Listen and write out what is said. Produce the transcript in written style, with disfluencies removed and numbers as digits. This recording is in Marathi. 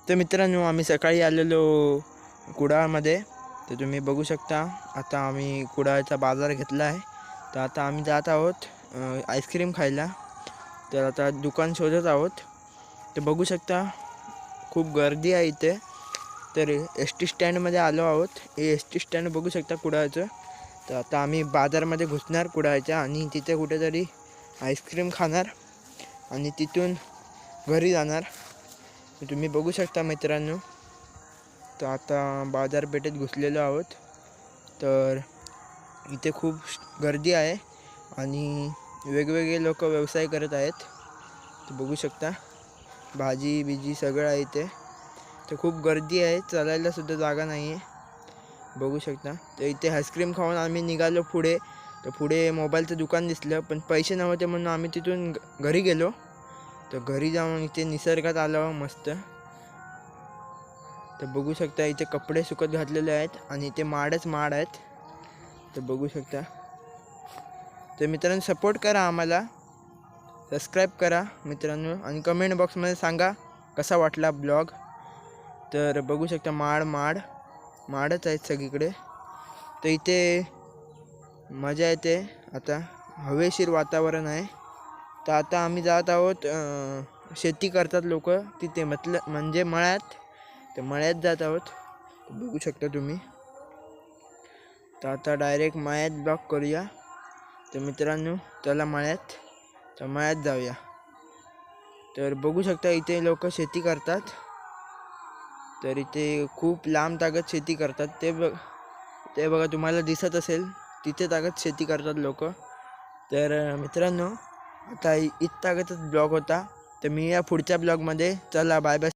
तर मित्रांनो, आम्ही सकाळी आलेलो कुडाळमध्ये. तर तुम्ही बघू शकता, आता आम्ही कुडाळचा बाजार घेतला आहे. तर आता आम्ही जात आहोत आईस्क्रीम खायला. तर आता दुकान शोधत आहोत. तर बघू शकता खूप गर्दी आहे इथे. तर एस टी स्टँडमध्ये आलो आहोत. हे एस टी स्टँड बघू शकता कुडाळचं. तर आता आम्ही बाजारमध्ये घुसणार कुडाळच्या आणि तिथे कुठेतरी आईस्क्रीम खाणार आणि तिथून घरी जाणार. तुम्ही बघू शकता मित्रांनो. तर आता बाजारपेठेत घुसलेलो आहोत. तर इथे खूप गर्दी आहे आणि वेगवेगळे लोक व्यवसाय करत आहेत. तर बघू शकता भाजी बिजी सगळं आहे इथे. तर खूप गर्दी आहे, चालायला सुद्धा जागा नाही आहे. बघू शकता. तर इथे आईस्क्रीम खाऊन आम्ही निघालो पुढे. तर पुढे मोबाईलचं दुकान दिसलं, पण पैसे नव्हते म्हणून आम्ही तिथून घरी गेलो. तर घरी जाऊन इथे निसर्गात आलो मस्त. तर बघू शकता इथे कपडे सुकत घातलेले आहेत आणि इथे माडच माड आहेत. तर बघू शकता. तर मित्रांनो, सपोर्ट करा आम्हाला, सबस्क्राईब करा मित्रांनो आणि कमेंट बॉक्समध्ये सांगा कसा वाटला ब्लॉग. तर बघू शकता माडच आहेत सगळीकडे. तर इथे मजा येते. आता हवेशीर वातावरण आहे. तर आता आम्ही जात आहोत, शेती करतात लोक तिथे, म्हणजे मळ्यात. तर मळ्यात जात आहोत. बघू शकता तुम्ही. तर आता डायरेक्ट मळ्यात ब्लॉग करूया. तर मित्रांनो, चला मळ्यात. तर मळ्यात जाऊया. तर बघू शकता इथे लोक शेती करतात. तर इथे खूप लांब तागत शेती करतात. ते बघा तुम्हाला दिसत असेल, तिथे तागत शेती करतात लोक. तर मित्रांनो, आता इथं तागतच ब्लॉग होता. तर मी या पुढच्या ब्लॉगमध्ये, चला बाय बाय.